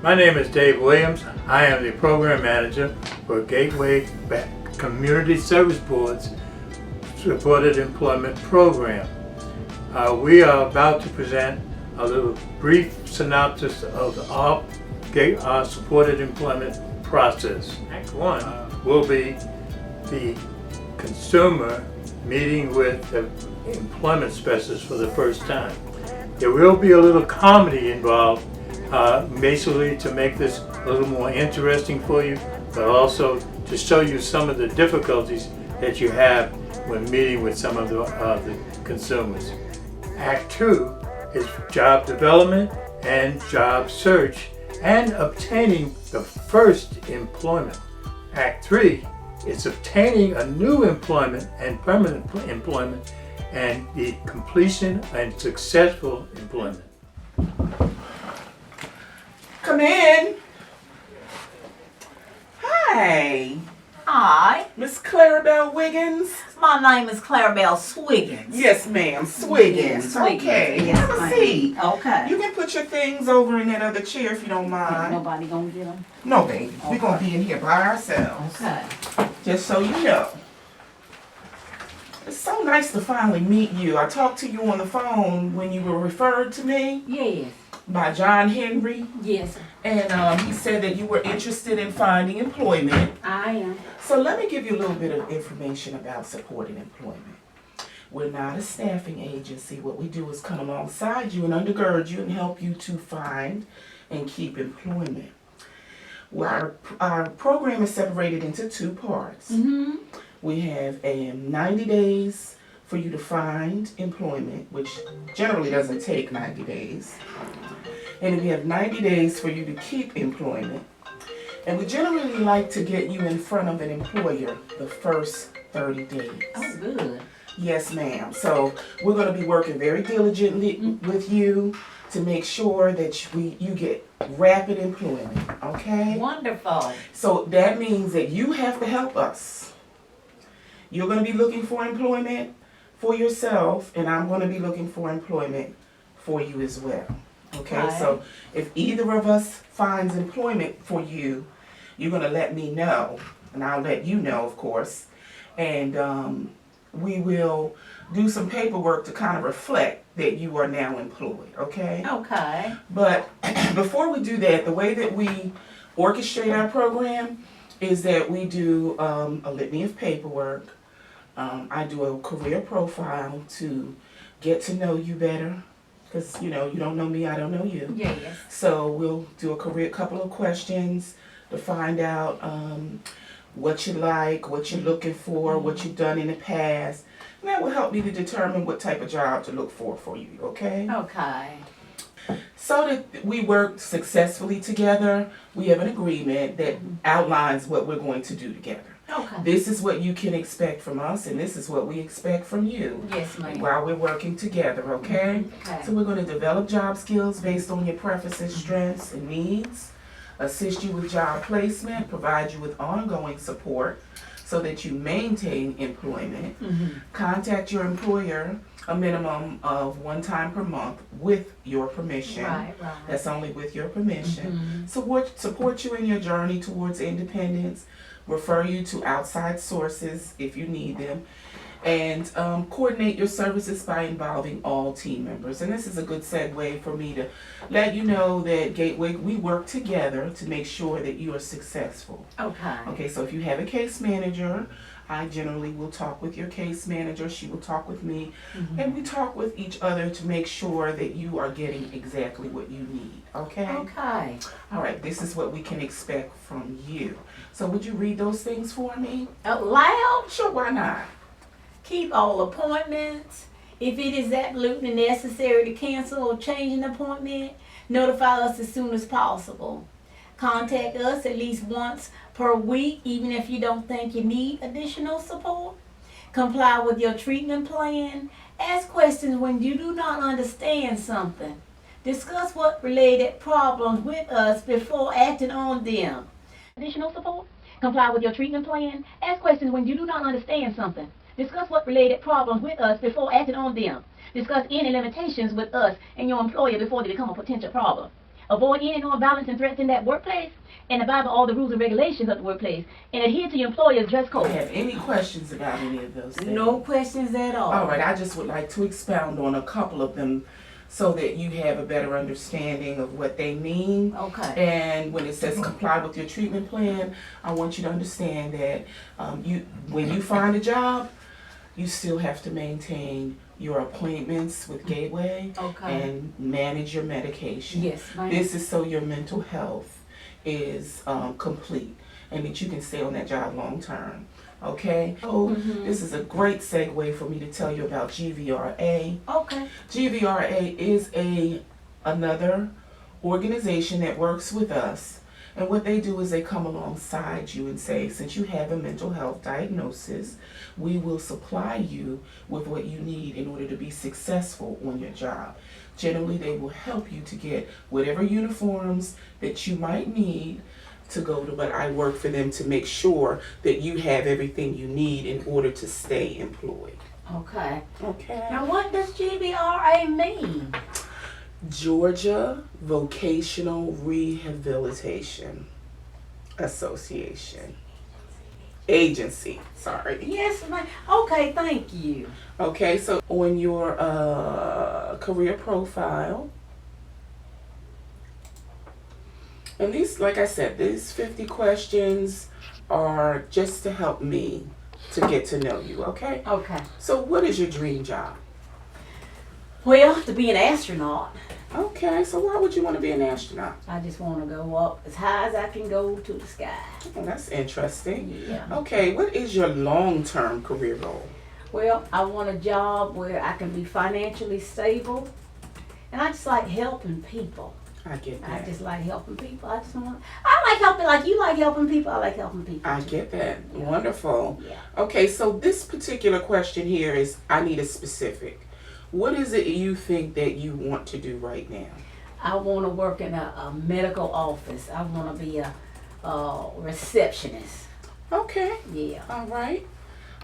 My name is Dave Williams. I am the Program Manager for Gateway Community Service Board's Supported Employment Program. We are about to present a little brief synopsis of our supported employment process. Act 1 will be the consumer meeting with the employment specialist for the first time. There will be a little comedy involved, basically to make this a little more interesting for you, but also to show you some of the difficulties that you have when meeting with some of the consumers. Act 2 is job development and job search and obtaining the first employment. Act 3 is obtaining a new employment and permanent employment and the completion and successful employment. Come in. Hi. Hi, Miss Clarabelle Wiggins. my name is Clarabelle Swiggins. Yes, ma'am. Swiggins. Yes, Swiggins. Okay. Yes, Have a ma'am. seat. Okay. You can put your things over in that other chair if you don't mind. Nobody gonna get them? No, baby. We're going to be in here by ourselves. Okay. Just so you know. It's so nice to finally meet you. I talked to you on the phone when you were referred to me Yes. by John Henry. Yes, And he said that you were interested in finding employment. I am. So let me give you a little bit of information about supported employment. We're not a staffing agency. What we do is come alongside you and undergird you and help you to find and keep employment. Well, our program is separated into two parts. Mm-hmm. We have 90 days for you to find employment, which generally doesn't take 90 days. And we have 90 days for you to keep employment. And we generally like to get you in front of an employer the first 30 days. Oh, good. Yes, ma'am. So we're going to be working very diligently with you to make sure that you get rapid employment, okay? Wonderful. So that means that you have to help us. You're going to be looking for employment for yourself, and I'm going to be looking for employment for you as well. Okay, Right. so if either of us finds employment for you, you're going to let me know, and I'll let you know, of course, and we will do some paperwork to kind of reflect that you are now employed, okay? Okay. But before we do that, the way that we orchestrate our program is that we do a litany of paperwork. I do a career profile to get to know you better, because you don't know me, I don't know you. Yes. So we'll do a couple of questions to find out what you like, what you're looking for, what you've done in the past. And that will help me to determine what type of job to look for you, okay? Okay. So that we work successfully together, we have an agreement that outlines what we're going to do together. Okay. This is what you can expect from us, and this is what we expect from you Yes, ma'am. while we're working together, okay? Okay. So we're going to develop job skills based on your preferences, strengths, and needs, assist you with job placement, provide you with ongoing support so that you maintain employment, contact your employer a minimum of one time per month with your permission. Right. That's only with your permission. Support you in your journey towards independence, refer you to outside sources if you need them, and coordinate your services by involving all team members. And this is a good segue for me to let you know that Gateway, we work together to make sure that you are successful. Okay. Okay, so if you have a case manager, I generally will talk with your case manager, she will talk with me, and we talk with each other to make sure that you are getting exactly what you need, okay? Okay. All right, this is what we can expect from you. So would you read those things for me? Out loud? Sure, why not? Keep all appointments. If it is absolutely necessary to cancel or change an appointment, notify us as soon as possible. Contact us at least once per week, even if you don't think you need additional support. Comply with your treatment plan. Ask questions when you do not understand something. Discuss what related problems with us before acting on them. Additional support. Comply with your treatment plan. Ask questions when you do not understand something. Discuss what related problems with us before acting on them. Discuss any limitations with us and your employer before they become a potential problem. avoid any and all violence and threats in that workplace, and abide by all the rules and regulations of the workplace, and adhere to your employer's dress Do you code. have any questions about any of those things? No questions at all. All right, I just would like to expound on a couple of them so that you have a better understanding of what they mean. Okay. And when it says comply with your treatment plan, I want you to understand that when you find a job, you still have to maintain your appointments with Gateway Okay. and manage your medication. Yes, ma'am. This is so your mental health is complete and that you can stay on that job long term. Okay? So this is a great segue for me to tell you about GVRA. Okay. GVRA is another organization that works with us, and what they do is they come alongside you and say, since you have a mental health diagnosis, we will supply you with what you need in order to be successful on your job. Generally, they will help you to get whatever uniforms that you might need to go to, but I work for them to make sure that you have everything you need in order to stay employed. Okay. Okay. Now, what does GVRA mean? Georgia Vocational Rehabilitation Association. Agency, sorry. Yes, ma'am. Okay, thank you. Okay, so on your career profile, and these, like I said, these 50 questions are just to help me to get to know you, okay? Okay. So what is your dream job? Well, to be an astronaut, Okay, so why would you want to be an astronaut? I just want to go up as high as I can go to the sky. Oh, that's interesting. Yeah. Okay, what is your long-term career goal? Well, I want a job where I can be financially stable, and I just like helping people. I get I that. just like helping people. I like helping, like you like helping people. I like helping people. I get that. Wonderful. Yeah. Okay, so this particular question here is, I need a specific. What is it you think that you want to do right now? I want to work in a medical office. I want to be a receptionist. Okay, Yeah. all right.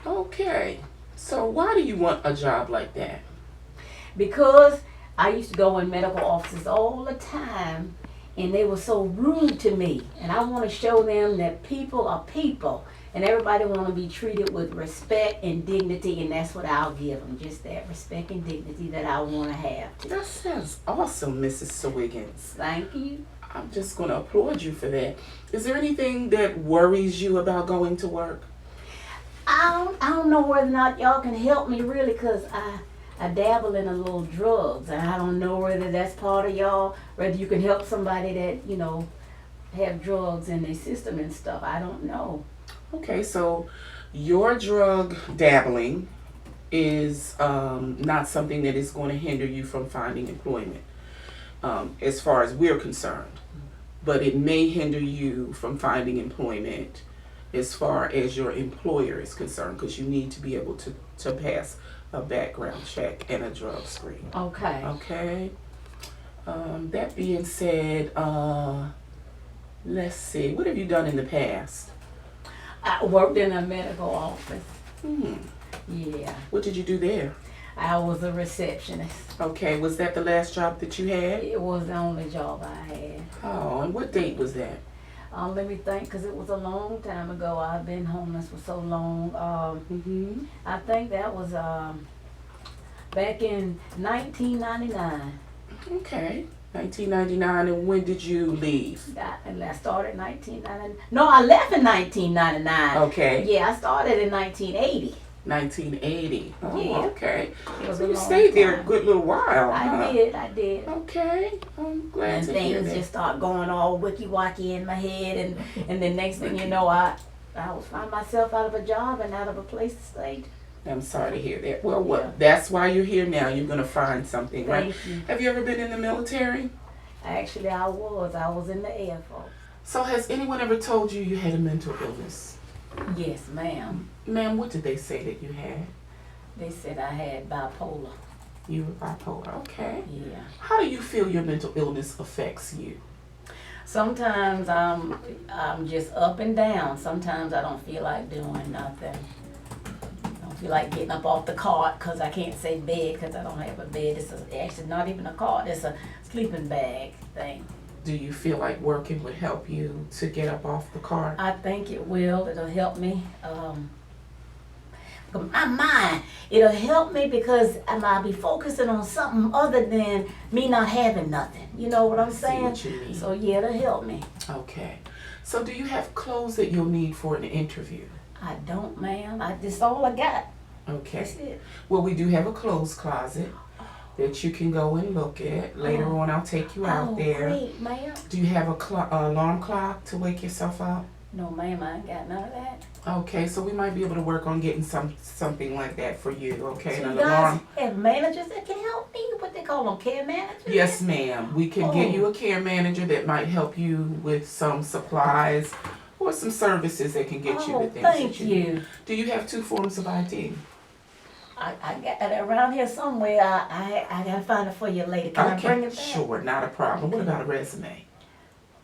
Okay, so why do you want a job like that? Because I used to go in medical offices all the time, and they were so rude to me. And I want to show them that people are people, and everybody want to be treated with respect and dignity, and that's what I'll give them, just that respect and dignity that I want to have. That sounds awesome, Mrs. Swiggins. Thank you. I'm just going to applaud you for that. Is there anything that worries you about going to work? I don't know whether or not y'all can help me really, because I dabble in a little drugs, and I don't know whether that's part of y'all, whether you can help somebody that, you know, have drugs in their system and stuff. I don't know. Okay, so your drug dabbling is not something that is going to hinder you from finding employment, as far as we're concerned. But it may hinder you from finding employment as far as your employer is concerned, because you need to be able to pass a background check and a drug screen. Okay. Okay. That being said, let's see. What have you done in the past? I worked in a medical office. Yeah. What did you do there? I was a receptionist. Okay. Was that the last job that you had? It was the only job I had. Oh, and what date was that? Let me think, because it was a long time ago. I've been homeless for so long. I think that was back in 1999. Okay. 1999. And when did you leave? And I started 1999. No, I left in 1999. Okay. Yeah, I started in 1980. 1980. Oh, Yeah. okay. It was So a you long stayed there a time. good little while. I did. Okay. I'm glad And to hear things that. just start going all wicky-wacky in my head, and the next thing you know, I will find myself out of a job and out of a place to stay. I'm sorry to hear that. Well, Yeah. that's why you're here now. You're going to find something, right? Thank you. Have you ever been in the military? Actually, I was in the Air Force. So has anyone ever told you you had a mental illness? Yes, ma'am. Ma'am, what did they say that you had? They said I had bipolar. You were bipolar. Okay. Yeah. How do you feel your mental illness affects you? Sometimes I'm just up and down. Sometimes I don't feel like doing nothing. I don't feel like getting up off the cot because I can't say bed because I don't have a bed. It's actually not even a cot. It's a sleeping bag thing. Do you feel like working would help you to get up off the cart? I think it will. It'll help me. My mind, it'll help me because I'll be focusing on something other than me not having nothing. You know what I'm saying? What you mean. So yeah, it'll help me. Okay. So do you have clothes that you'll need for an interview? I don't, ma'am. That's all I got. Okay. That's it. Well, we do have a clothes closet that you can go and look at. Later on, I'll take you out there. Great, ma'am. Do you have a alarm clock to wake yourself up? No, ma'am, I ain't got none of that. Okay, so we might be able to work on getting something like that for you, okay? So An you guys alarm. have managers that can help me? What they call them, care managers? Yes, ma'am. We can get you a care manager that might help you with some supplies or some services that can get you the things thank that you need. you. Do you have 2 forms of ID? I got it around here somewhere. I gotta find it for you later. Can I bring it back? Sure, not a problem. What about a resume?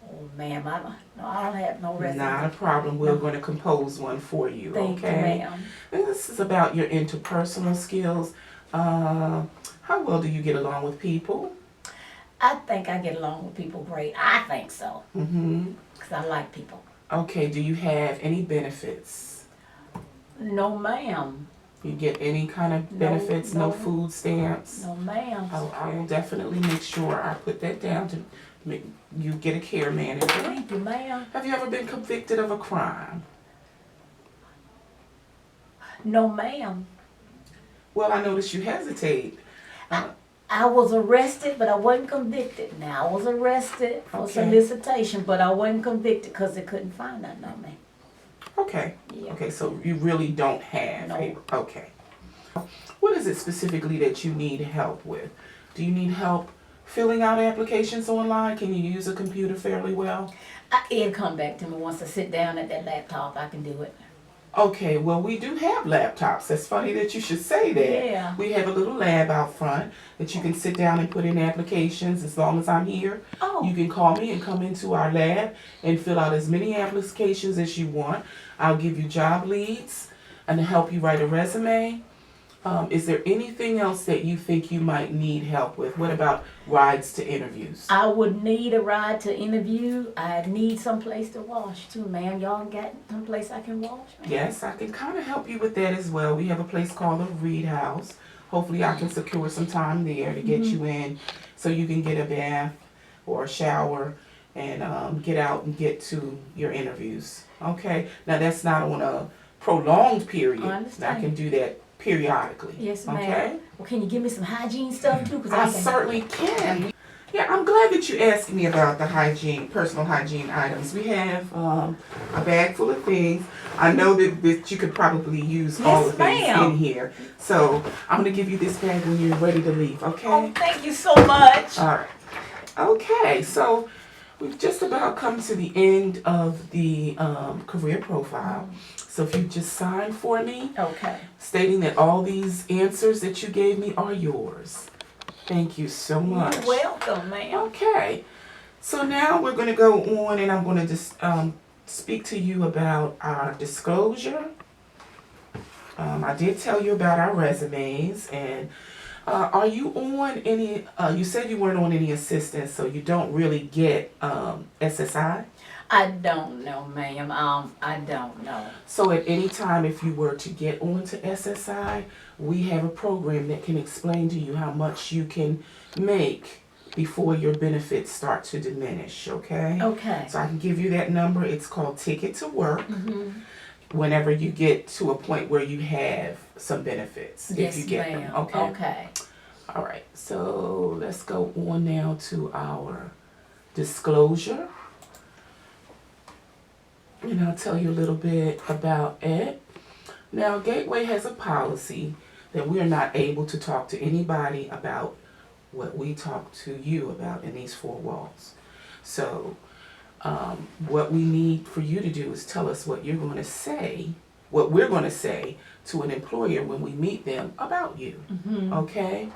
Oh, ma'am, I don't have no resume. Not a problem. We're going to compose one for you, Thank okay? you, ma'am. And this is about your interpersonal skills. How well do you get along with people? I think I get along with people great. I think so. Mm-hmm. Because I like people. Okay, do you have any benefits? No, ma'am. You get any kind of No, benefits, no no. food stamps? No, ma'am. I will definitely make sure I put that down to make you get a care manager. Thank you, ma'am. Have you ever been convicted of a crime? No, ma'am. Well, I noticed you hesitate. I was arrested, but I wasn't convicted. Now, I was arrested for Okay. solicitation, but I wasn't convicted because they couldn't find nothing on me. Okay. Yeah. Okay, so you really don't have No. okay. What is it specifically that you need help with? Do you need help filling out applications online? Can you use a computer fairly well? It'll come back to me once I sit down at that laptop. I can do it. Okay, well, we do have laptops. That's funny that you should say that. Yeah. We have a little lab out front that you can sit down and put in applications as long as I'm here. Oh. You can call me and come into our lab and fill out as many applications as you want. I'll give you job leads and help you write a resume. Is there anything else that you think you might need help with? What about rides to interviews? I would need a ride to interview. I need some place to wash too, ma'am. Y'all got some place I can wash? Ma'am? Yes, I can kind of help you with that as well. We have a place called the Reed House. Hopefully I can secure some time there to get you in so you can get a bath or a shower and get out and get to your interviews. Okay? Now that's not on a prolonged period. I understand. I can do that periodically. Yes, ma'am. Okay? Well, can you give me some hygiene stuff too? Cause I can. certainly can. Yeah, I'm glad that you asked me about the personal hygiene items. We have a bag full of things. I know that you could probably use all Yes, the things ma'am. in here. So I'm going to give you this bag when you're ready to leave, okay? Oh, thank you so much. All right. Okay, so we've just about come to the end of the career profile. So if you just sign for me, Okay. stating that all these answers that you gave me are yours. Thank you so much. You're welcome, ma'am. Okay, so now we're going to go on and I'm going to just speak to you about our disclosure. I did tell you about our resumes and are you on any, you said you weren't on any assistance, so you don't really get SSI? I don't know, ma'am. I don't know. So at any time if you were to get onto SSI, we have a program that can explain to you how much you can make before your benefits start to diminish, okay? Okay. So I can give you that number. It's called Ticket to Work. Mm-hmm. Whenever you get to a point where you have some benefits, Yes, if you get ma'am. them, okay? Okay. All right, so let's go on now to our disclosure. And I'll tell you a little bit about it. Now, Gateway has a policy that we are not able to talk to anybody about what we talk to you about in these 4 walls. So, what we need for you to do is tell us what you're going to say, what we're going to say to an employer when we meet them about you. Okay?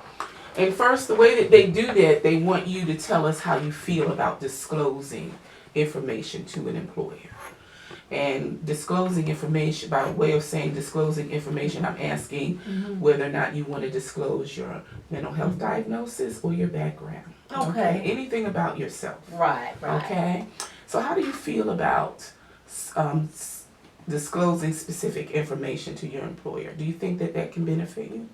And first, the way that they do that, they want you to tell us how you feel about disclosing information to an employer. And disclosing information, by way of saying disclosing information, I'm asking whether or not you want to disclose your mental health diagnosis or your background. Okay. Anything about yourself. Right. Okay. So how do you feel about disclosing specific information to your employer? Do you think that that can benefit you?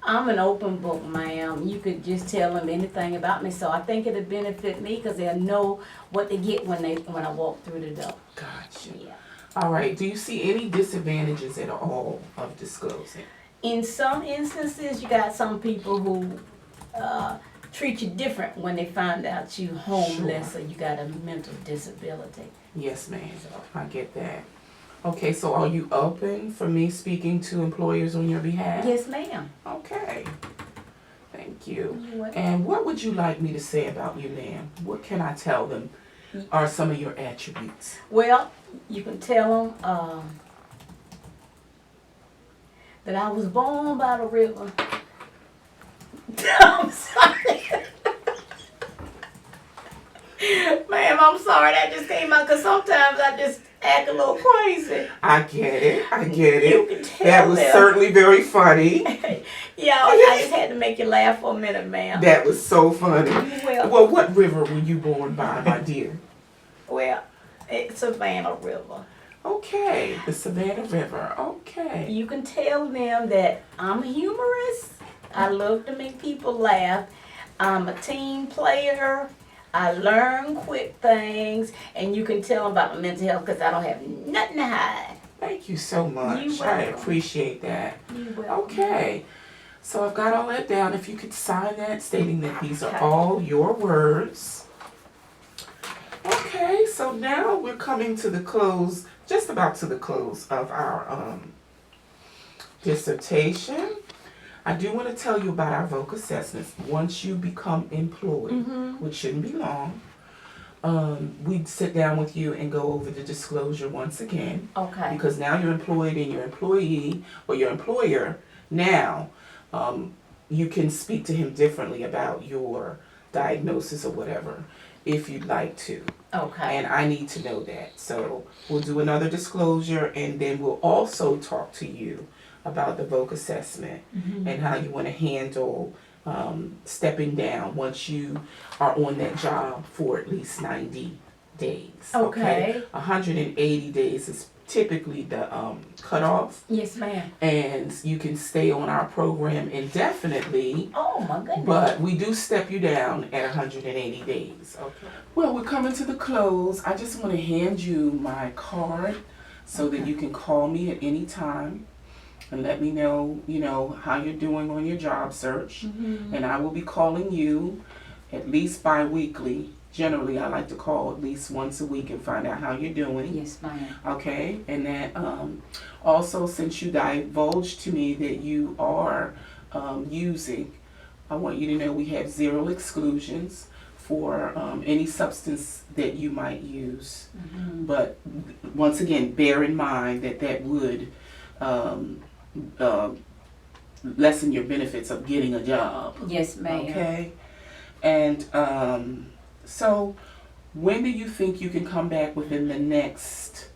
I'm an open book, ma'am. You could just tell them anything about me, so I think it'll benefit me because they'll know what to get when I walk through the door. Gotcha. Yeah. All right. Do you see any disadvantages at all of disclosing? In some instances, you got some people who treat you different when they find out you homeless or you got a mental disability. Yes, ma'am. I get that. Okay, so are you open for me speaking to employers on your behalf? Yes, ma'am. Okay. Thank you. You're welcome. And what would you like me to say about you, ma'am? What can I tell them are some of your attributes? Well, you can tell them that I was born by the river. I'm sorry. Ma'am, I'm sorry. That just came out because sometimes I just act a little crazy. I get it. I get You it. can tell That was them. certainly very funny. Yeah, I just had to make you laugh for a minute, ma'am. That was so funny. Well, Well, what river were you born by, my dear? well, it's Savannah River. Okay, the Savannah River. Okay. You can tell them that I'm humorous. I love to make people laugh. I'm a team player. I learn quick things, and you can tell them about my mental health because I don't have nothing to hide. Thank you so much. You're I welcome. appreciate that. You're welcome. Okay. So I've got all that down. If you could sign that stating that these are Okay. all your words. Okay, so now we're coming to the close, just about to the close of our dissertation. I do want to tell you about our voc assessments. Once you become employed, which shouldn't be long, we'd sit down with you and go over the disclosure once again. Okay. Because now you're employed and your employee or your employer, now you can speak to him differently about your diagnosis or whatever if you'd like to. Okay. And I need to know that. So we'll do another disclosure and then we'll also talk to you about the voc assessment and how you want to handle stepping down once you are on that job for at least 90 days. Okay. 180 days is typically the cutoff, Yes, ma'am. and you can stay on our program indefinitely, Oh, my goodness. but we do step you down at 180 days. Okay. Well, we're coming to the close. I just want to hand you my card so that you can call me at any time and let me know, how you're doing on your job search. And I will be calling you at least bi-weekly. Generally, I like to call at least once a week and find out how you're doing. Yes, ma'am. Okay, and that also, since you divulged to me that you are using, I want you to know we have 0 exclusions for any substance that you might use. But once again, bear in mind that that would lessen your benefits of getting a job. Yes, ma'am. Okay, and so when do you think you can come back within the next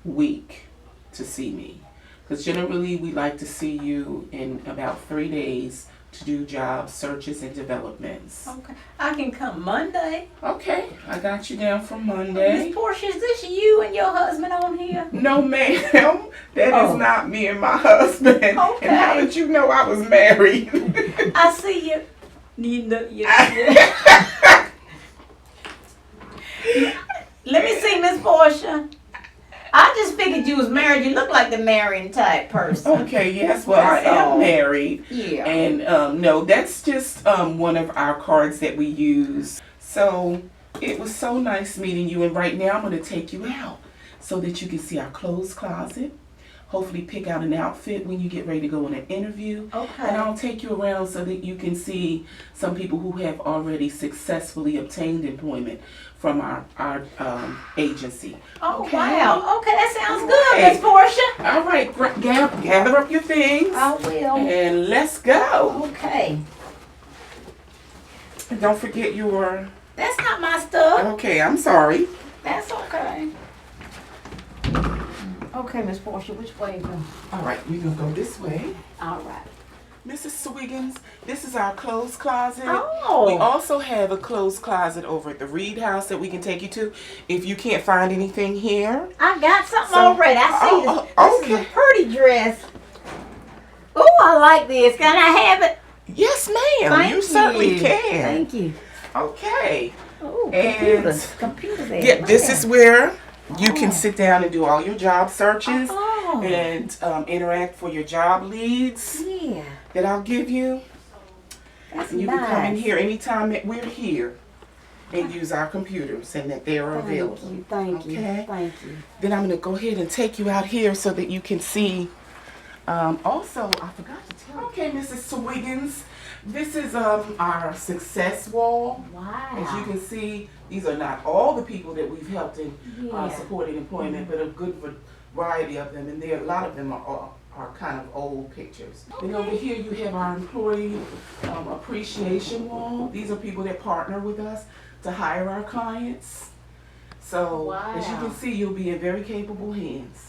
week to see me? Because generally we like to see you in about 3 days to do job searches and developments. Okay. I can come Monday. Okay, I got you down for Monday. Miss Portia, is this you and your husband on here? No, ma'am, that Oh. is not me and my husband. Okay. And how did you know I was married? I see you. Let me see, Miss Portia. I just figured you was married. You look like the marrying type person. Okay, yes, well, I That's all. am married. Yeah. And no, that's just one of our cards that we use. So it was so nice meeting you. And right now I'm going to take you out so that you can see our clothes closet. Hopefully pick out an outfit when you get ready to go on an interview. Okay. And I'll take you around so that you can see some people who have already successfully obtained employment from our agency. Oh, Okay. wow. Okay, that sounds All good, right. Miss Portia. All right, gather up your things I will. and let's go. Okay. And don't forget your... That's not my stuff. Okay, I'm sorry. That's okay. Okay, Miss Portia, which way you go? All right, we're gonna go this way. All right. Mrs. Swiggins, this is our clothes closet. Oh. We also have a clothes closet over at the Reed House that we can take you to if you can't find anything here. I got something So- already. I see this. oh, This is a pretty dress. Oh, I like this. Can I have it? Yes, ma'am. Thank You certainly you. can. Thank you. Okay. Oh, And- computers. Yeah, this is where you can sit down and do all your job searches Oh. and interact for your job leads Yeah, that I'll give you. that's And you nice. can come in here anytime that we're here and use our computers and that they're available. Thank you. Okay. Thank you. Then I'm going to go ahead and take you out here so that you can see. Also, I forgot to tell you. Okay, Mrs. Swiggins, this is our success wall. Wow. As you can see, these are not all the people that we've helped in Yeah. supporting employment, but a good variety of them, and a lot of them are kind of old pictures. Then over here you have our employee appreciation wall. These are people that partner with us to hire our clients. So as you Wow. can see, you'll be in very capable hands.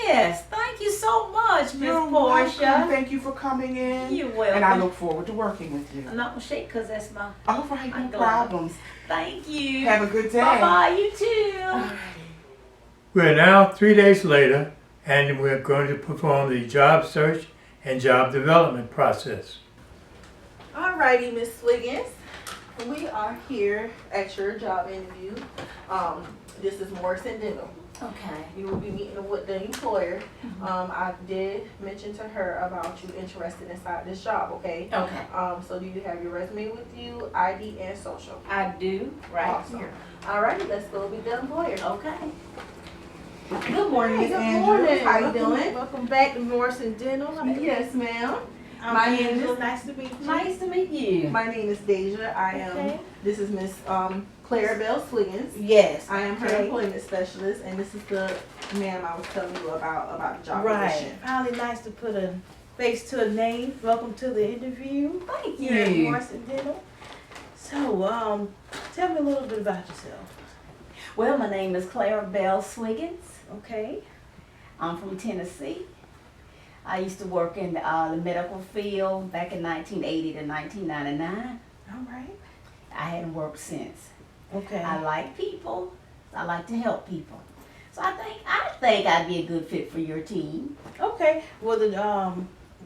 Yes, thank you so much, Miss You're Portia. welcome. Thank you for coming in. You're welcome. And I look forward to working with you. I'm not gonna shake because that's my. All right, I'm no glad. problems. Thank you. Have a good day. Bye bye, you too. Alrighty. We're now 3 days later, and we're going to perform the job search and job development process. Alrighty, Miss Swiggins. We are here at your job interview. This is Morrison Dental. Okay. You will be meeting with the employer. I did mention to her about you interested inside this job, okay? Okay. So do you have your resume with you, ID, and social? I do, right Awesome. here. Alrighty, let's go meet the employer. Okay. Good morning, Miss Good Andrews. morning. How you Welcome- doing? Welcome back to Morrison Dental. Yes, ma'am. My name is nice to meet you. Nice to meet you. My name is Deja. I am. Okay. This is Miss Claire Bell Swiggins. Yes. I am her okay. employment specialist, and this is the ma'am I was telling you about the job Right. position. Probably nice to put a face to a name. Welcome to the interview. Thank Here at you. Morrison Dental. So, tell me a little bit about yourself. Well, my name is Clara Bell Swiggins. Okay. I'm from Tennessee. I used to work in the medical field back in 1980 to 1999. All right. I hadn't worked since. Okay. I like people. I like to help people. So I think I'd be a good fit for your team. Okay. Well,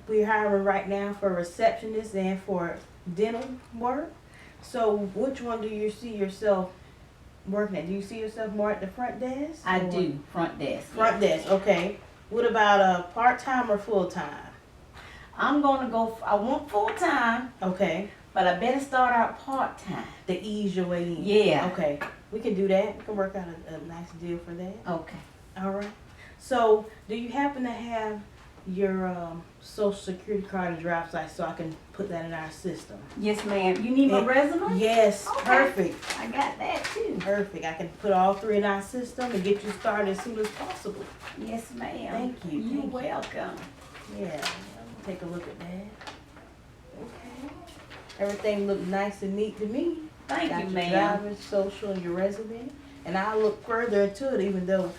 we're hiring right now for receptionists and for dental work. So, which one do you see yourself working at? Do you see yourself more at the front desk? I or- do front desk. Front desk. Okay. What about part-time or full-time? I'm gonna go. I want full time, Okay. but I better start out part time. To ease your way in. Yeah. Okay. We can do that. We can work out a nice deal for that. Okay. All right. So, do you happen to have your social security card and driver's license so I can put that in our system? Yes, ma'am. You need my Yeah. resume? Yes. Okay. Perfect. I got that too. Perfect. I can put all three in our system and get you started as soon as possible. Yes, ma'am. Thank you. You're Thank you. welcome. Yeah. Take a look at that. Okay. Everything looked nice and neat to me. Thank Got you, your ma'am. driver's, social, and your resume. And I'll look further into it, even though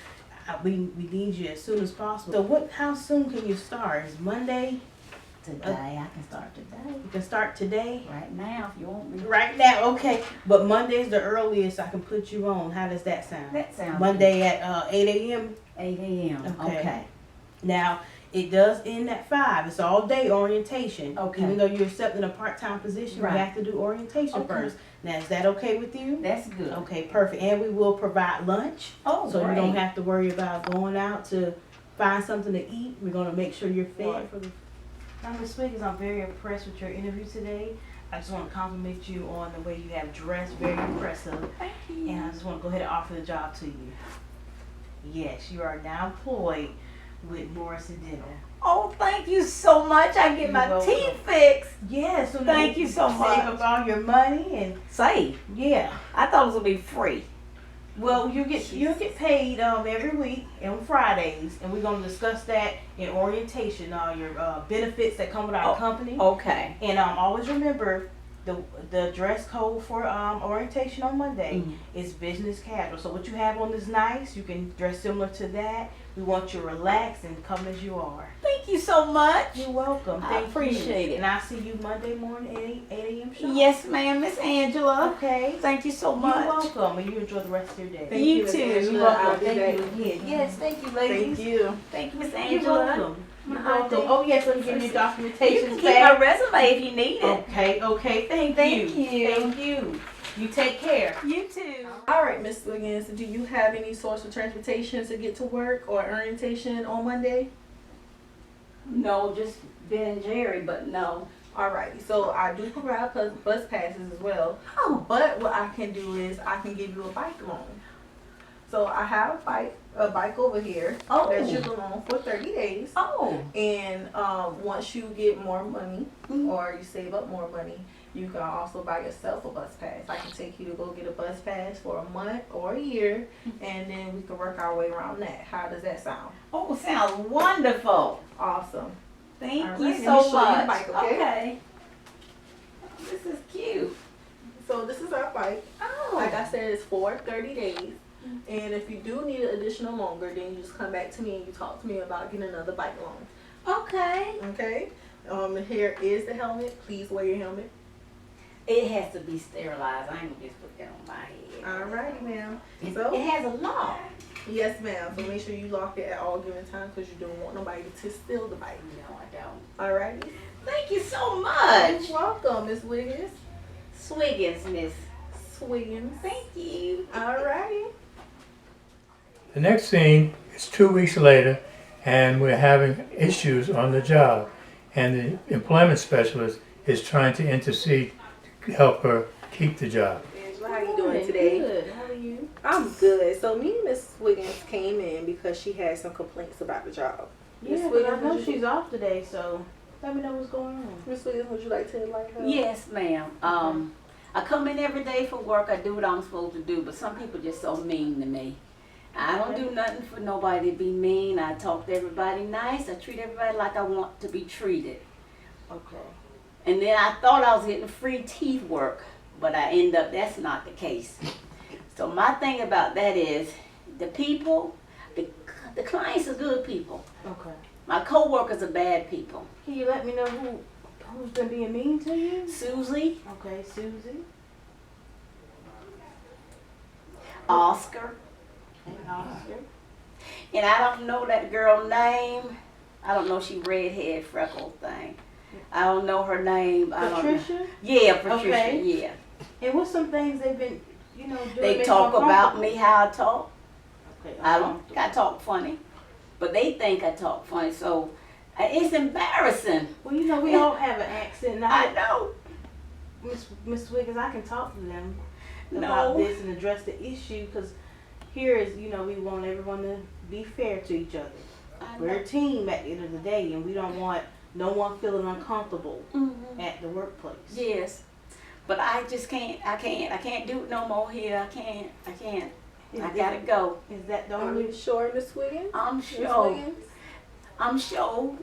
we need you as soon as possible. So how soon can you start? Is Monday? Today, I can start today. You can start today? Right now, if you want me. Right now, okay. But Monday's the earliest I can put you on. How does that sound? That sounds Monday at 8 a.m.? good. 8 a.m. Okay. Okay. Now, it does end at 5. It's all day orientation. Okay. Even though you're accepting a part-time position, Right. we have to do orientation Okay. first. Now, is that okay with you? That's good. Okay, perfect. And we will provide lunch. Oh, So great. you don't have to worry about going out to find something to eat. We're gonna make sure you're fed Right. for the. Now, Ms. Swiggins, I'm very impressed with your interview today. I just want to compliment you on the way you have dressed. Very impressive. Thank you. And I just want to go ahead and offer the job to you. Yes, you are now employed with Morrison Dental. Oh, thank you so much. I get You're my welcome. teeth fixed. Yes. So Thank you so Save much. up all your money and Save. yeah. I thought it was gonna be free. Well, you'll get paid every week on Fridays, and we're gonna discuss that in orientation. Your benefits that come with our company, Okay. and always remember the dress code for orientation on Monday is business casual. So what you have on is nice. You can dress similar to that. We want you to relax and come as you are. Thank you so much. You're welcome. I Thank appreciate you. it. And I'll see you Monday morning at 8 a.m. sharp. Yes, ma'am, Miss Angela. Okay. Thank you so You're much. welcome, and you enjoy the rest of your day. Thank You Miss too. Angela. You're welcome. I'll be Thank back. you again. Yes, thank you, ladies. Thank you. Thank you, Miss You're Angela. welcome. You're My welcome. day. Oh yes, let me give you You documentation can keep my back. resume if you need it. Okay. Thank Thank you. Thank you. You take care. You too. All right, Miss Wiggins, do you have any source of transportation to get to work or orientation on Monday? No, just Ben and Jerry, but no. Alrighty, so I do provide bus passes as well. Oh. But what I can do is I can give you a bike loan. So I have a bike over here Oh. that you can loan for 30 days. Oh. And once you get more money or you save up more money, you can also buy yourself a bus pass. I can take you to go get a bus pass for a month or a year, and then we can work our way around that. How does that sound? Oh, sounds wonderful. Awesome. Thank All you right, let me so show you the much. bike, okay? This is cute. So this is our bike. Oh. Like I said, it's for 30 days. And if you do need an additional longer, then you just come back to me and you talk to me about getting another bike loan. Okay. Okay? Here is the helmet. Please wear your helmet. It has to be sterilized. I ain't gonna just put that on my head. Alrighty, ma'am. It So, has a lock. yes, ma'am. So make sure you lock it at all given times because you don't want nobody to steal the bike. No, I don't. Alrighty. Thank you so much. You're welcome, Miss Wiggins. Swiggins, Miss. Swiggins. Thank you. Alrighty. The next scene is 2 weeks later, and we're having issues on the job. And the employment specialist is trying to intercede to help her keep the job. Angela, how you doing today? Good. How are you? I'm good. So me and Miss Wiggins came in because she had some complaints about the job. Miss Yeah, but I Wiggins, know would you- she's off today, so let me know what's going on. Miss Wiggins, would you like to enlighten her? Yes, ma'am. I come in every day for work. I do what I'm supposed to do, but some people just so mean to me. I don't do nothing for nobody to be mean. I talk to everybody nice. I treat everybody like I want to be treated. Okay. And then I thought I was getting free teeth work, but I end up that's not the case. So my thing about that is the people, the clients are good people. Okay. My co-workers are bad people. Can you let me know who's been being mean to you? Susie, Okay, Susie. Oscar, And Oscar. and I don't know that girl name. I don't know she redhead freckle thing. I don't know her name. I don't know. Patricia. Yeah, Patricia. Okay. Yeah. And what's some things they've been, doing? They make talk you about uncomfortable? me how I talk. Okay. I don't. I talk funny, but they think I talk funny. So it's embarrassing. Well, we all have an accent. Now, I know. Miss Wiggins, I can talk to them No. about this and address the issue because here is, we want everyone to be fair to each other. I We're know. a team at the end of the day, and we don't want no one feeling uncomfortable Mhm. at the workplace. Yes, but I just can't. I can't do it no more here. I can't. Is, I gotta go. Is that the Are only? you sure, Miss Wiggins? I'm Miss sure. Wiggins? I'm sure.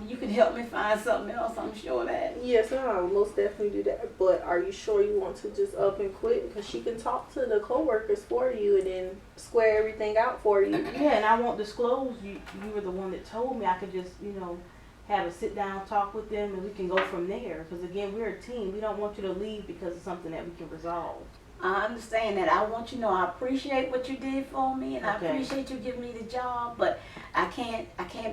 You can help me find something else. I'm sure that. Yes, I will most definitely do that. But are you sure you want to just up and quit? Because she can talk to the coworkers for you and then square everything out for you. Yeah, and I won't disclose. You were the one that told me I could just, have a sit down talk with them, and we can go from there. Because again, we're a team. We don't want you to leave because of something that we can resolve. I understand that. I want you to know I appreciate what you did for me, and Okay. I appreciate you giving me the job. But I can't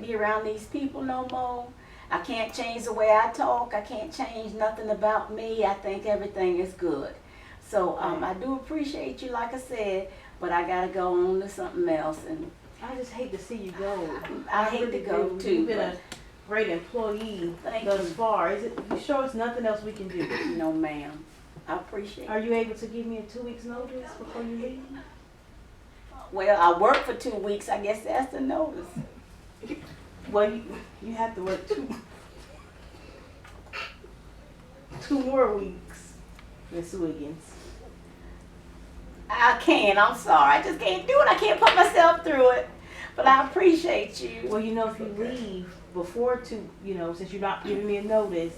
be around these people no more. I can't change the way I talk. I can't change nothing about me. I think everything is good. So I do appreciate you, like I said, but I gotta go on to something else, and I just hate to see you go. I hate really to go do. too. You've been but a great employee Thank thus you. far. You sure it's nothing else we can do? No, ma'am. I appreciate Are it. you able to give me a 2 weeks notice before you leave? Well, I work for 2 weeks. I guess that's the notice. Well, you have to work 2 more weeks, Miss Wiggins. I can't. I'm sorry. I just can't do it. I can't put myself through it. But I appreciate you. Well, if you leave before 2, since you're not giving me a notice,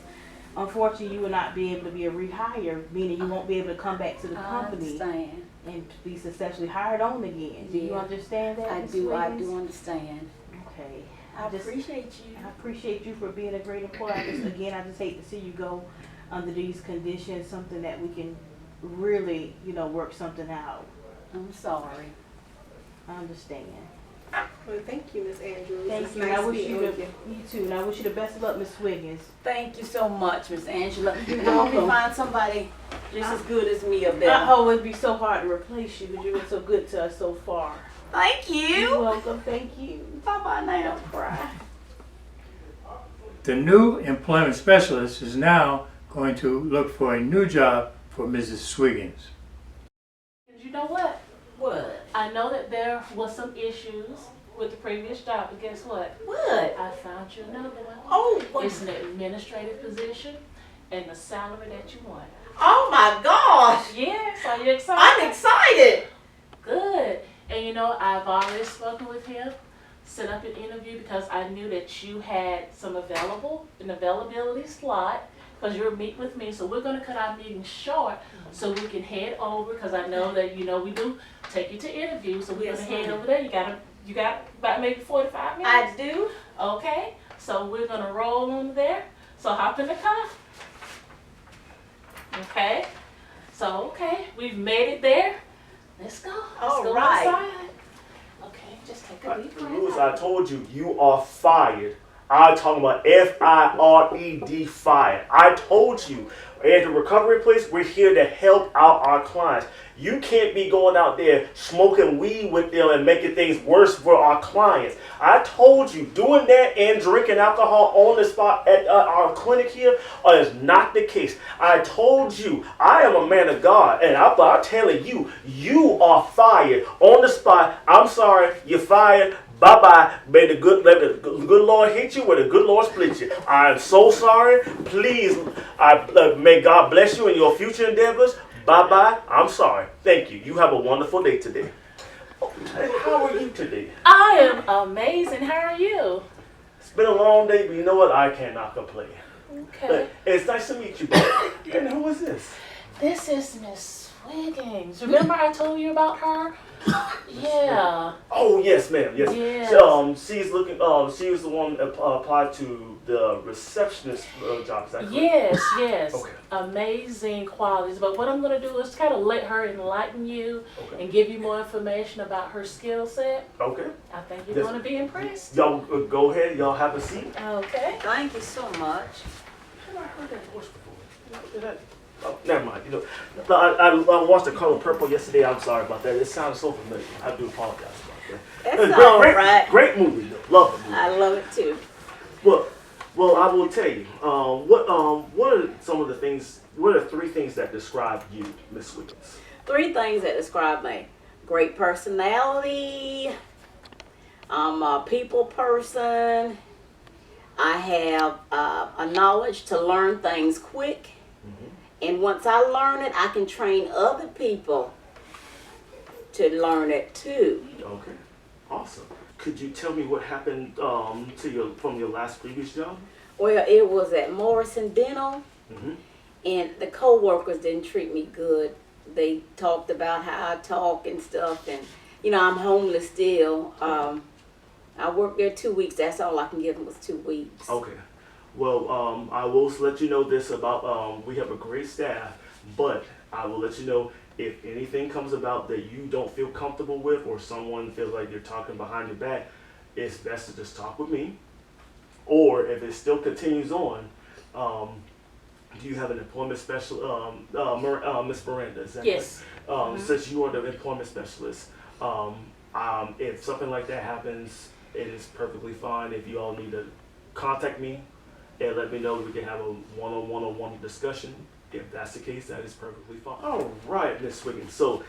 unfortunately, you will not be able to be a rehire, meaning you won't be able to come back to the I company understand. and be successfully hired on again. Do you Yeah. understand that, I Ms. do Wiggins? understand. Okay. I appreciate you. I appreciate you for being a great employee. I just hate to see you go under these conditions, something that we can really, work something out. I'm sorry. I understand. Well, thank you, Miss Andrews. Thank It's you. nice I wish meeting you with you. you too. And I wish you the best of luck, Miss Wiggins. Thank you so much, Miss Angela. You're I hope you welcome. find somebody just as good as me or I better. know it'd be so hard to replace you because you've been so good to us so far. Thank You're you. welcome. Thank you. Bye bye now. Cry. The new employment specialist is now going to look for a new job for Mrs. Swiggins. You know what? What? I know that there was some issues with the previous job, but guess what? What? I found you another one. Oh, what? It's an administrative position and the salary that you want. Oh my gosh. Yes, are you excited? I'm excited. Good. And you know, I've already spoken with him, set up an interview because I knew that you had an availability slot because you'll meet with me. So we're going to cut our meeting short so we can head over because I know that, we do take you to interview. So we're Yes, going to head ma'am. over there. You got about maybe 45 minutes? I do. Okay. So we're going to roll on there. So hop in the car. Okay. So, okay. We've made it there. Let's go. Let's All go right. outside. Okay. Just take a deep breath. Lewis, I told you, you are fired. I'm talking about F-I-R-E-D, fired. I told you, at the recovery place, we're here to help out our clients. You can't be going out there smoking weed with them and making things worse for our clients. I told you, doing that and drinking alcohol on the spot at our clinic here is not the case. I told you, I am a man of God, and I'm telling you, you are fired on the spot. I'm sorry, you're fired. Bye-bye. May the good Lord hit you or the good Lord split you. I'm so sorry. Please, may God bless you in your future endeavors. Bye-bye. I'm sorry. Thank you. You have a wonderful day today. Oh, how are you today? I am amazing. How are you? It's been a long day, but you know what? I cannot complain. Okay. It's nice to meet you. And who is this? This is Miss Swiggins. Remember I told you about her? Yeah. Oh, yes, ma'am. Yes. Yes. She's looking. She was the one that applied to the receptionist job. Is that correct? Yes. Okay. Amazing qualities. But what I'm going to do is kind of let her enlighten you Okay. and give you more information about her skill set. Okay. I think you're Yes. going to be impressed. Y'all go ahead. Y'all have a seat. Okay. Thank you so much. Have I heard that voice before? Oh, never mind. I watched The Color Purple yesterday. I'm sorry about that. It sounded so familiar. I do apologize about that. That's Great, all great, right. Great movie, though. Love the movie. I love it too. Well, I will tell you. What are some of the things? What are 3 things that describe you, Miss Wiggins? 3 things that describe me: great personality. I'm a people person. I have a knowledge to learn things quick. And once I learn it, I can train other people to learn it too. Okay, awesome. Could you tell me what happened from your last previous job? Well, it was at Morrison Dental, Mm-hmm. and the co-workers didn't treat me good. They talked about how I talk and stuff, and I'm homeless still. I worked there 2 weeks. That's all I can give them was 2 weeks. Okay. Well, I will let you know this about, we have a great staff, but I will let you know if anything comes about that you don't feel comfortable with or someone feels like you're talking behind your back, it's best to just talk with me. Or if it still continues on, do you have an employment special, Miss Miranda? Is that Yes. correct? Since you are the employment specialist, if something like that happens, it is perfectly fine. If you all need to contact me and let me know, we can have a one-on-one discussion. If that's the case, that is perfectly fine. All right, Ms. Swiggins. So,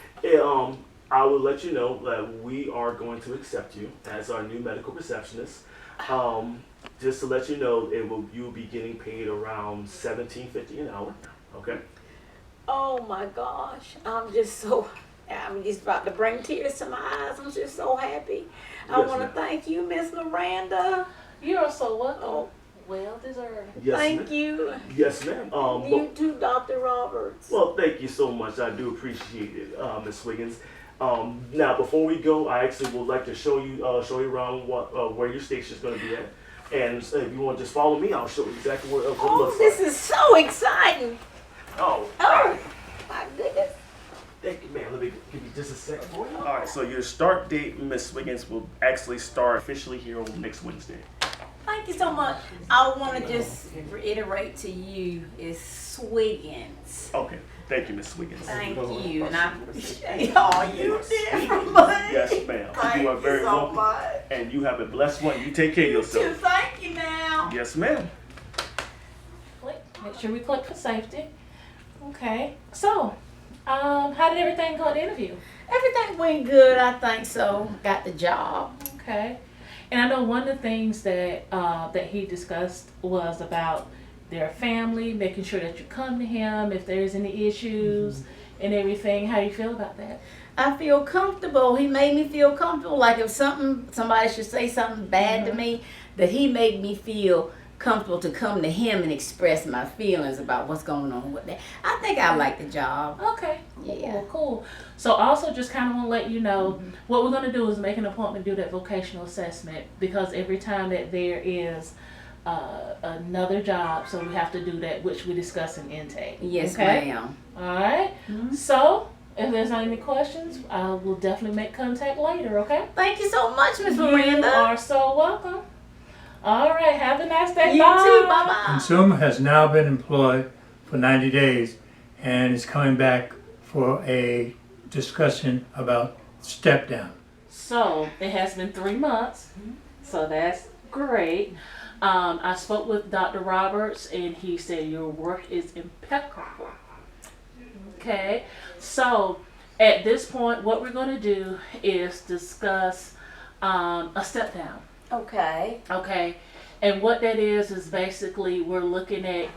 I will let you know that we are going to accept you as our new medical receptionist. Just to let you know, you will be getting paid around $17.50 an hour. Okay. Oh my gosh, I'm just about to bring tears to my eyes. I'm just so happy. I Yes, want to ma'am. thank you, Miss Miranda. You're so welcome. Oh, Well deserved. Yes, Thank ma'am. you. Yes, ma'am. You too, Dr. Roberts. Well, thank you so much. I do appreciate it, Ms. Wiggins. Now, before we go, I actually would like to show you around where your station is going to be at. And if you want to just follow me, I'll show you exactly what it Oh, looks this like. is so exciting. Oh, Oh, my goodness. thank you, man. Let me give you just a second for you. All right, so your start date, Ms. Wiggins, will actually start officially here on next Wednesday. Thank you so much. I want to just reiterate to you is Swiggins. Okay, thank you, Ms. Wiggins. Thank you, and I appreciate all you did for me. Yes, ma'am. Thank You are very you so welcome. much. And you have a blessed one. You take care of You too. yourself. Thank you now. Yes, ma'am. Make sure we click for safety. Okay. So, how did everything go at the interview? Everything went good. I think so. Got the job. Okay. And I know one of the things that that he discussed was about their family, making sure that you come to him if there's any issues and everything. How do you feel about that? I feel comfortable. He made me feel comfortable. Like if somebody should say something bad to me, that he made me feel comfortable to come to him and express my feelings about what's going on with that. I think I like the job. Okay. Yeah. Cool. So also just kind of want to let you know what we're going to do is make an appointment to do that vocational assessment, because every time that there is another job, so we have to do that, which we discuss in intake. Yes, okay? ma'am. All right. So if there's not any questions, we'll definitely make contact later, okay? Thank you so much, Miss You Miranda. are so welcome. All right. Have a nice day. You Bye. too. Bye-bye. Consumer has now been employed for 90 days and is coming back for a discussion about step down. So it has been 3 months, so that's great. I spoke with Dr. Roberts and he said your work is impeccable. Okay, so at this point, what we're going to do is discuss a step down. Okay. Okay, and what that is basically we're looking at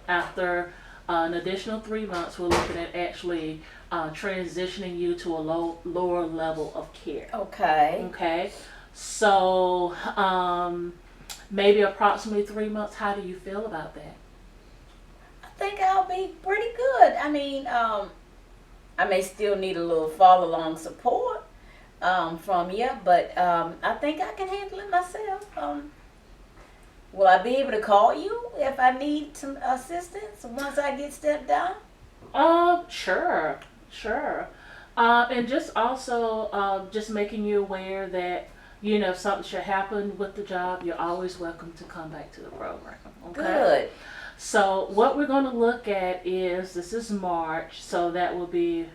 after an additional 3 months, we're looking at actually transitioning you to a lower level of care. Okay. Okay, so maybe approximately 3 months. How do you feel about that? I think I'll be pretty good. I mean, I may still need a little follow along support from you, but I think I can handle it myself. Will I be able to call you if I need some assistance once I get stepped down? Sure. And just also just making you aware that, you know, if something should happen with the job, you're always welcome to come back to the program. Okay? Good. So what we're going to look at is, this is March, so that will be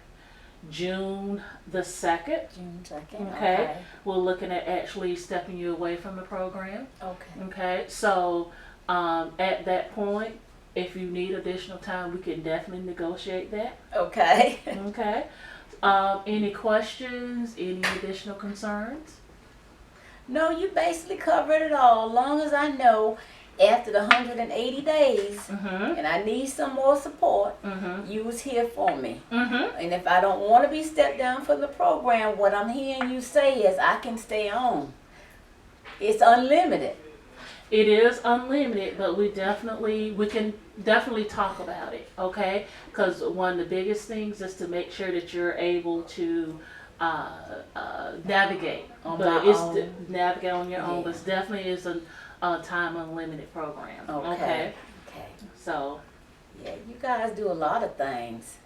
June the 2nd. June 2nd. Okay. We're looking at actually stepping you away from the program. Okay. Okay. So at that point, if you need additional time, we can definitely negotiate that. Okay. Okay. Any questions? Any additional concerns? No, you basically covered it all. As long as I know after the 180 days Mm-hmm. and I need some more support, Mm-hmm. you was here for me. Mm-hmm. And if I don't want to be stepped down from the program, what I'm hearing you say is I can stay on. It's unlimited. It is unlimited, but we can definitely talk about it, okay? Because one of the biggest things is to make sure that you're able to navigate. On But my it's own. navigate on your own, Yeah. but it definitely is a time unlimited program. Okay. So Yeah, you guys do a lot of things.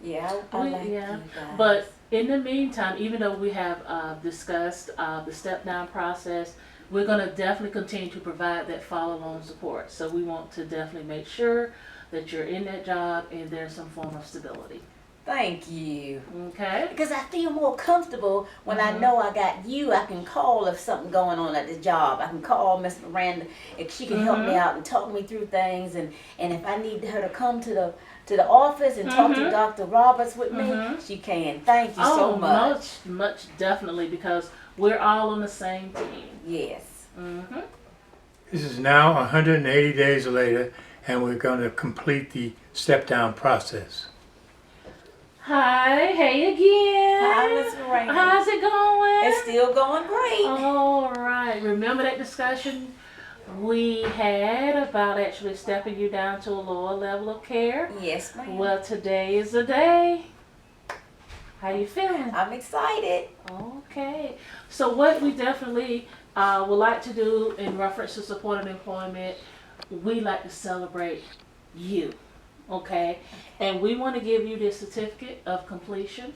Yeah, I like you guys. But in the meantime, even though we have discussed the step down process, we're going to definitely continue to provide that follow along support. So we want to definitely make sure that you're in that job and there's some form of stability. Thank you. Okay? Because I feel more comfortable when I know I got you. I can call if something going on at the job. I can call Miss Miranda if she can help me out and talk me through things. And if I need her to come to the office and talk to Dr. Roberts with me, she can. Thank you so much. Much definitely, because we're all on the same team. Yes. Mm-hmm. This is now 180 days later, and we're going to complete the step down process. Hi, hey again. Hi, Miss Miranda. How's it going? It's still going great. All right. Remember that discussion We had about actually stepping you down to a lower level of care. Yes, ma'am. Well, today is the day. How you feeling? I'm excited. Okay. So what we definitely would like to do in reference to supported employment, we like to celebrate you, okay? And we want to give you this certificate of completion.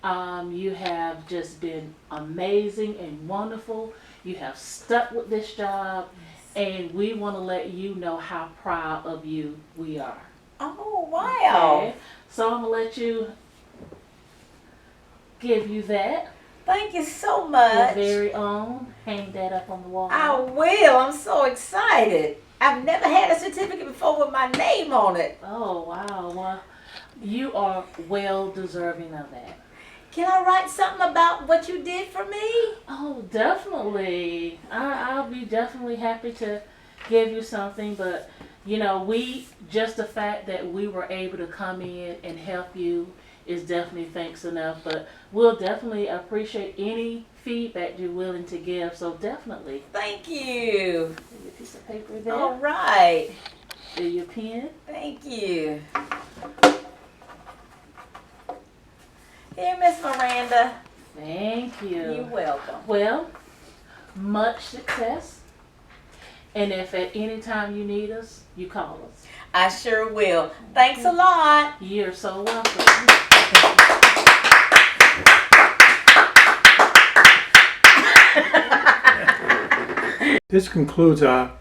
You have just been amazing and wonderful. You have stuck with this job, and we want to let you know how proud of you we are. Oh, wow. Okay? So I'm going to let you give you that. Thank you so Your much. very own. Hang that up on the wall. I will. I'm so excited. I've never had a certificate before with my name on it. Oh, wow. Well, you are well deserving of that. Can I write something about what you did for me? Oh, definitely. I'll be definitely happy to give you something, but you know, just the fact that we were able to come in and help you is definitely thanks enough, but we'll definitely appreciate any feedback you're willing to give, so definitely. Thank you. Give you a piece of paper there. All right. Do your pen. Thank you. Here, Miss Miranda. Thank you. You're welcome. Well, much success. And if at any time you need us, you call us. I sure will. Thanks a lot. You're so welcome. This concludes our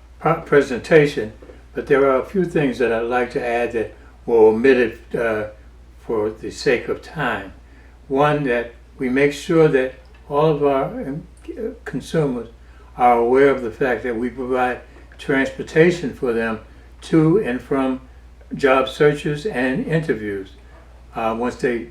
presentation, but there are a few things that I'd like to add that were omitted for the sake of time. One, that we make sure that all of our consumers are aware of the fact that we provide transportation for them to and from job searches and interviews. Once they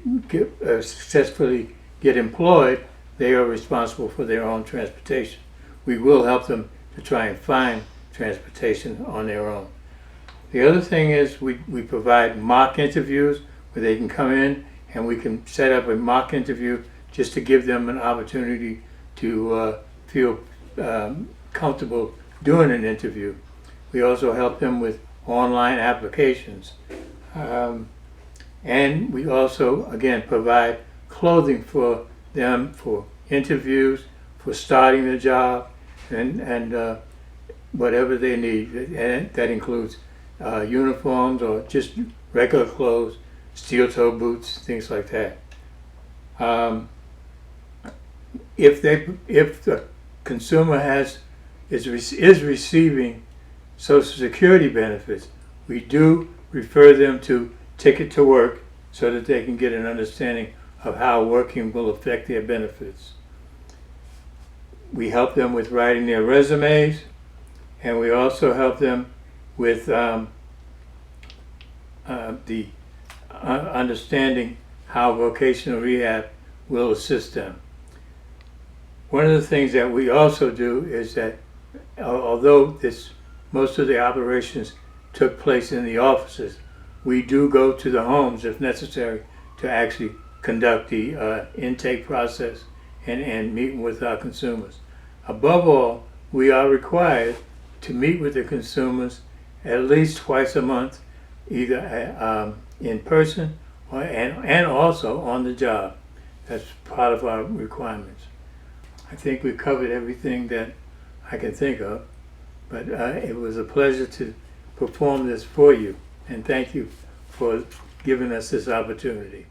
successfully get employed, they are responsible for their own transportation. We will help them to try and find transportation on their own. The other thing is we provide mock interviews where they can come in and we can set up a mock interview just to give them an opportunity to feel comfortable doing an interview. We also help them with online applications. And we also, again, provide clothing for them for interviews, for starting the job, and whatever they need. And that includes uniforms or just regular clothes, steel-toe boots, things like that. If the consumer is receiving Social Security benefits, we do refer them to Ticket to Work so that they can get an understanding of how working will affect their benefits. We help them with writing their resumes, and we also help them with the understanding how vocational rehab will assist them. One of the things that we also do is that although most of the operations took place in the offices, we do go to the homes if necessary to actually conduct the intake process and meeting with our consumers. Above all, we are required to meet with the consumers at least twice a month, either in person and also on the job. That's part of our requirements. I think we covered everything that I can think of, but it was a pleasure to perform this for you, and thank you for giving us this opportunity.